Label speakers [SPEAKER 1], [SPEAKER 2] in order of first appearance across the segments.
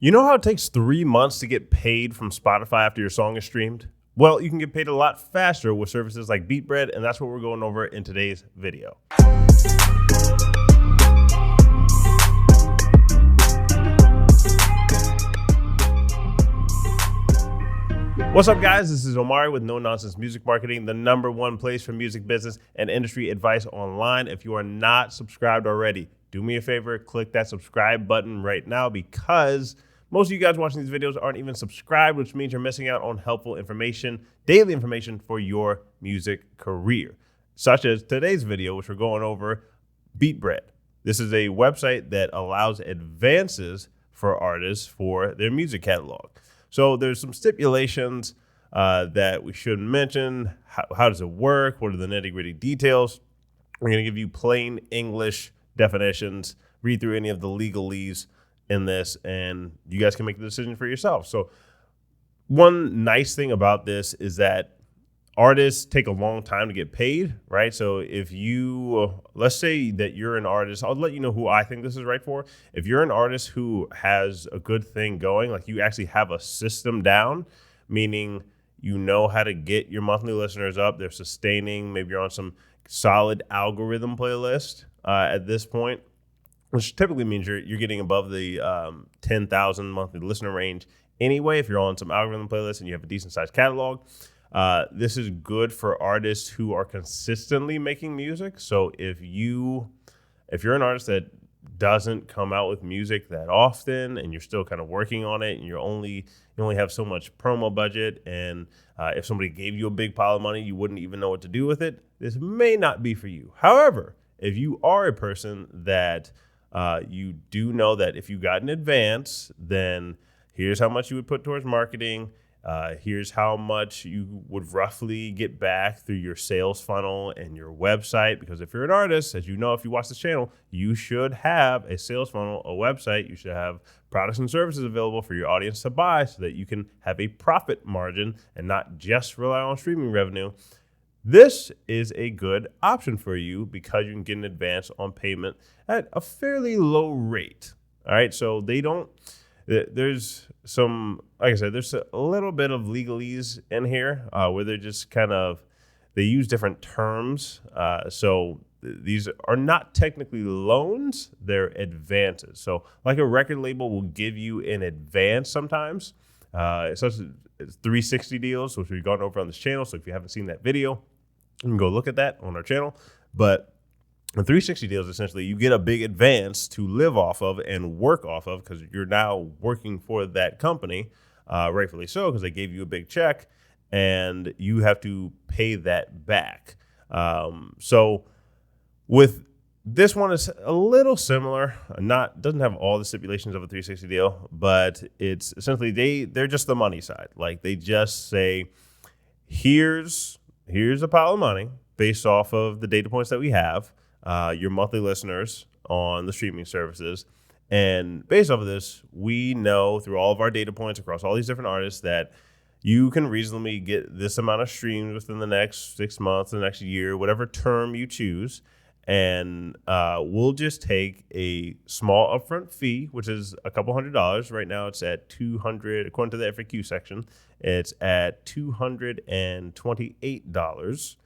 [SPEAKER 1] You know how it takes 3 months to get paid from Spotify after your song is streamed? Well, you can get paid a lot faster with services like Beatbread, and that's what we're going over in today's video. What's up, guys? This is Omari with No Nonsense Music Marketing, the #1 place for music business and industry advice online. If you are not subscribed already, do me a favor, click that subscribe button right now, because most of you guys watching these videos aren't even subscribed, which means you're missing out on helpful information, daily information for your music career, such as today's video, which we're going over Beatbread. This is a website that allows advances for artists for their music catalog. So there's some stipulations that we should mention. How does it work? What are the nitty-gritty details? We're going to give you plain English definitions, read through any of the legalese in this, and you guys can make the decision for yourself. So one nice thing about this is that artists take a long time to get paid, right? So if you, let's say that you're an artist, I'll let you know who I think this is right for. If you're an artist who has a good thing going, like you actually have a system down, meaning you know how to get your monthly listeners up, they're sustaining, maybe you're on some solid algorithm playlist at this point, which typically means you're getting above the 10,000 monthly listener range anyway. If you're on some algorithm playlist and you have a decent sized catalog, this is good for artists who are consistently making music. So if you're an artist that doesn't come out with music that often and you're still kind of working on it and you only have so much promo budget, and if somebody gave you a big pile of money, you wouldn't even know what to do with it, this may not be for you. However, if you are a person that you do know that if you got an advance, then here's how much you would put towards marketing. Here's how much you would roughly get back through your sales funnel and your website. Because if you're an artist, as you know, if you watch this channel, you should have a sales funnel, a website. You should have products and services available for your audience to buy so that you can have a profit margin and not just rely on streaming revenue. This is a good option for you because you can get an advance on payment at a fairly low rate. All right, so there's some, like I said, there's a little bit of legalese in here where they're just they use different terms. So these are not technically loans, they're advances. So like a record label will give you an advance sometimes, such as 360 deals, which we've gone over on this channel. So if you haven't seen that video, you can go look at that on our channel. But in 360 deals, essentially, you get a big advance to live off of and work off of because you're now working for that company, rightfully so, because they gave you a big check and you have to pay that back. So with this one, it's a little similar. Doesn't have all the stipulations of a 360 deal, but it's essentially they're just the money side. Like they just say, here's a pile of money based off of the data points that we have. Your monthly listeners on the streaming services. And based off of this, we know through all of our data points across all these different artists that you can reasonably get this amount of streams within the next 6 months, the next year, whatever term you choose. And we'll just take a small upfront fee, which is a couple $100s. Right now it's at $200, according to the FAQ section, it's at $228.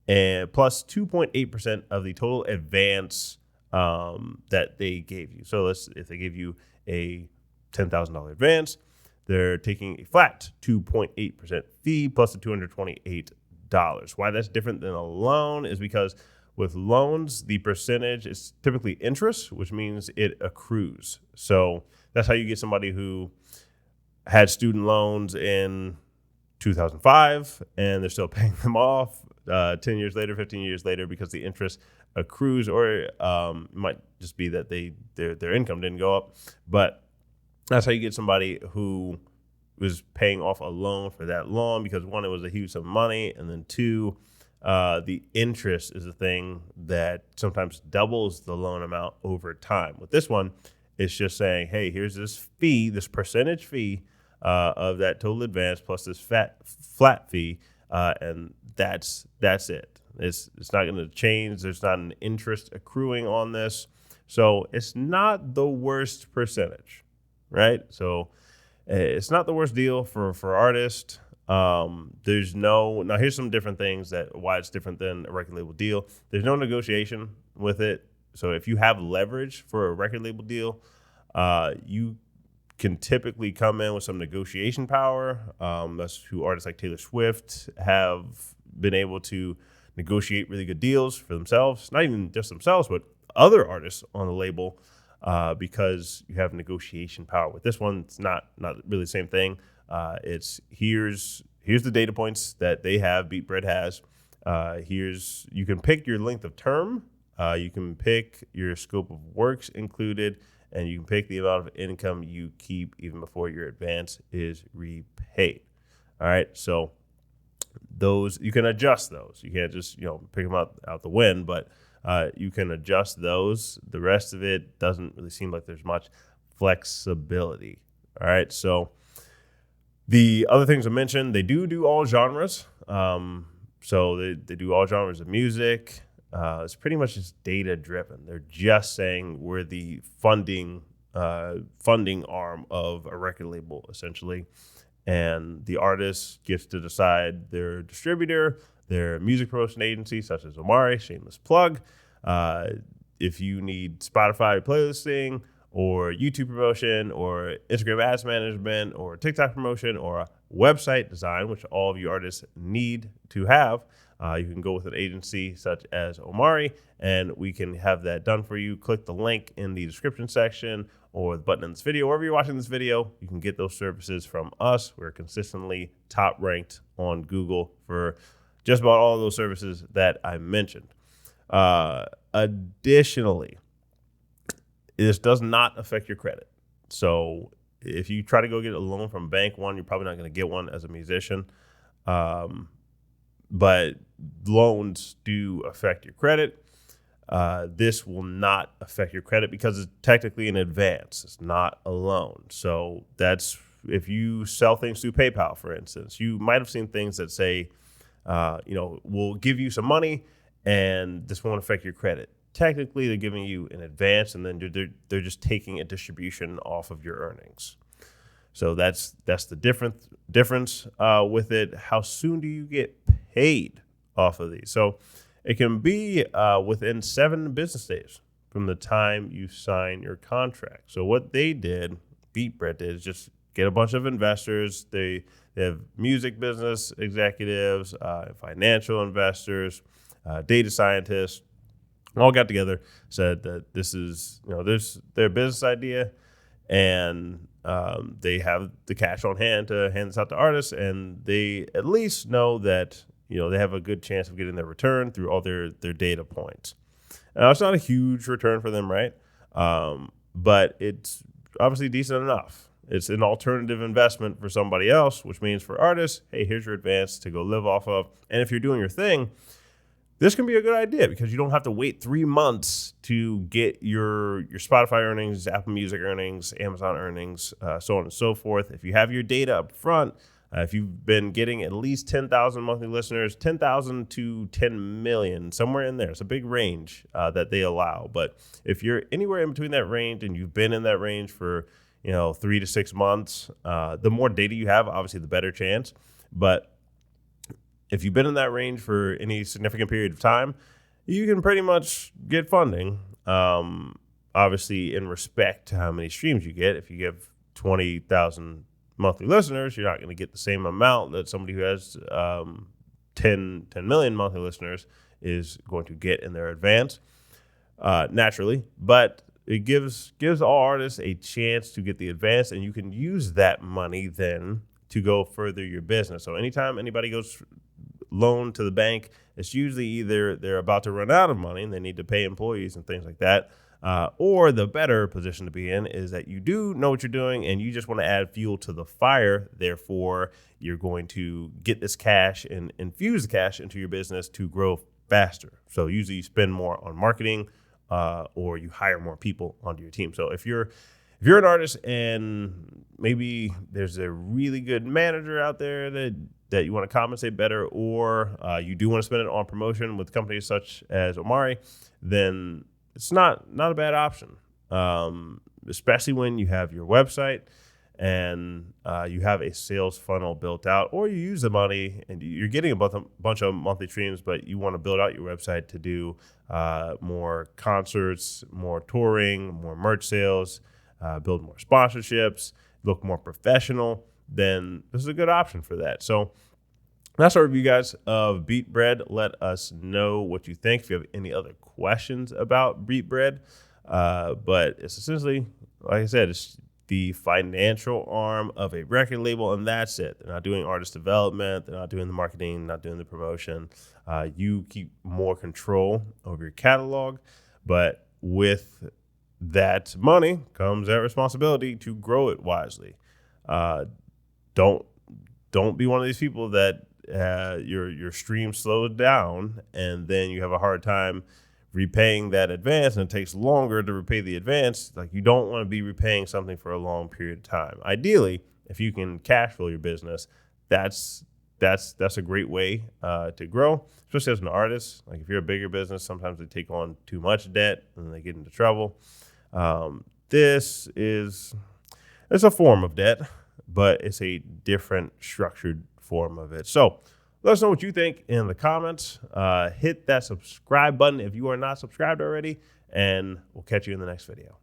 [SPEAKER 1] And plus 2.8% of the total advance that they gave you. So if they give you a $10,000 advance, they're taking a flat 2.8% fee plus the $228. Why that's different than a loan is because with loans, the percentage is typically interest, which means it accrues. So that's how you get somebody who had student loans in 2005 and they're still paying them off 10 years later, 15 years later, because the interest accrues, or it might just be that their income didn't go up. But that's how you get somebody who was paying off a loan for that long, because one, it was a huge sum of money, and then two, the interest is a thing that sometimes doubles the loan amount over time. With this one, it's just saying, hey, here's this fee, this percentage fee of that total advance plus this flat fee, and that's it. It's not going to change. There's not an interest accruing on this. So it's not the worst percentage. right? So it's not the worst deal for artists. There's no now. Here's some different things that why it's different than a record label deal. There's no negotiation with it. So if you have leverage for a record label deal, you can typically come in with some negotiation power. That's who artists like Taylor Swift have been able to negotiate really good deals for themselves. Not even just themselves, but other artists on the label, because you have negotiation power. With this one, it's not really the same thing. It's here's the data points that they have. Beatbread has. You can pick your length of term. You can pick your scope of works included, and you can pick the amount of income you keep even before your advance is repaid. All right, so those you can adjust those. You can't just pick them out the wind, but you can adjust those. The rest of it doesn't really seem like there's much flexibility. All right, so the other things I mentioned, they do all genres. So they do all genres of music. It's pretty much just data driven. They're just saying we're the funding arm of a record label, essentially. And the artist gets to decide their distributor, their music promotion agency, such as Omari, shameless plug. If you need Spotify playlisting or YouTube promotion or Instagram ads management or TikTok promotion or a website design, which all of you artists need to have, you can go with an agency such as Omari, and we can have that done for you. Click the link in the description section or the button in this video. Wherever you're watching this video, you can get those services from us. We're consistently top ranked on Google for just about all of those services that I mentioned. Additionally, this does not affect your credit. So if you try to go get a loan from bank, one, you're probably not going to get one as a musician. But loans do affect your credit. This will not affect your credit because it's technically an advance. It's not a loan. So that's if you sell things through PayPal, for instance, you might have seen things that say, we'll give you some money and this won't affect your credit. Technically, they're giving you an advance and then they're just taking a distribution off of your earnings. So that's the difference with it. How soon do you get paid off of these? So it can be within 7 business days from the time you sign your contract. So what they did, Beatbread did, is just get a bunch of investors. They have music business executives, financial investors, data scientists, all got together, said that this is their business idea, and they have the cash on hand to hand this out to artists, and they at least know that they have a good chance of getting their return through all their data points. Now, it's not a huge return for them, right? But it's obviously decent enough. It's an alternative investment for somebody else, which means for artists, hey, here's your advance to go live off of. And if you're doing your thing, this can be a good idea because you don't have to wait 3 months to get your Spotify earnings, Apple Music earnings, Amazon earnings, so on and so forth. If you have your data up front, if you've been getting at least 10,000 monthly listeners, 10,000 to 10 million, somewhere in there. It's a big range that they allow. But if you're anywhere in between that range and you've been in that range for 3 to 6 months, the more data you have, obviously, the better chance. But if you've been in that range for any significant period of time, you can pretty much get funding. Obviously, in respect to how many streams you get. If you give 20,000 monthly listeners, you're not going to get the same amount that somebody who has 10 million monthly listeners is going to get in their advance, naturally. But it gives all artists a chance to get the advance, and you can use that money then to go further your business. So anytime anybody goes loan to the bank, it's usually either they're about to run out of money and they need to pay employees and things like that, or the better position to be in is that you do know what you're doing and you just want to add fuel to the fire. Therefore, you're going to get this cash and infuse the cash into your business to grow faster. So usually you spend more on marketing, or you hire more people onto your team. So if you're an artist and maybe there's a really good manager out there that you want to compensate better, or you do want to spend it on promotion with companies such as Omari, then it's not a bad option. especially when you have your website and you have a sales funnel built out, or you use the money and you're getting a bunch of monthly streams, but you want to build out your website to do more concerts, more touring, more merch sales, build more sponsorships, look more professional, then this is a good option for that. So that's our review, guys, of Beatbread. Let us know what you think if you have any other questions about Beatbread. But it's essentially, like I said, it's the financial arm of a record label, and that's it. They're not doing artist development. They're not doing the marketing, not doing the promotion. You keep more control over your catalog, but with that money comes that responsibility to grow it wisely. Don't be one of these people that your stream slows down and then you have a hard time repaying that advance, and it takes longer to repay the advance. Like, you don't want to be repaying something for a long period of time. Ideally, if you can cash flow your business, that's a great way to grow, especially as an artist. Like, if you're a bigger business, sometimes they take on too much debt and they get into trouble. It's a form of debt, but it's a different structured form of it. So let us know what you think in the comments. Hit that subscribe button if you are not subscribed already, and we'll catch you in the next video.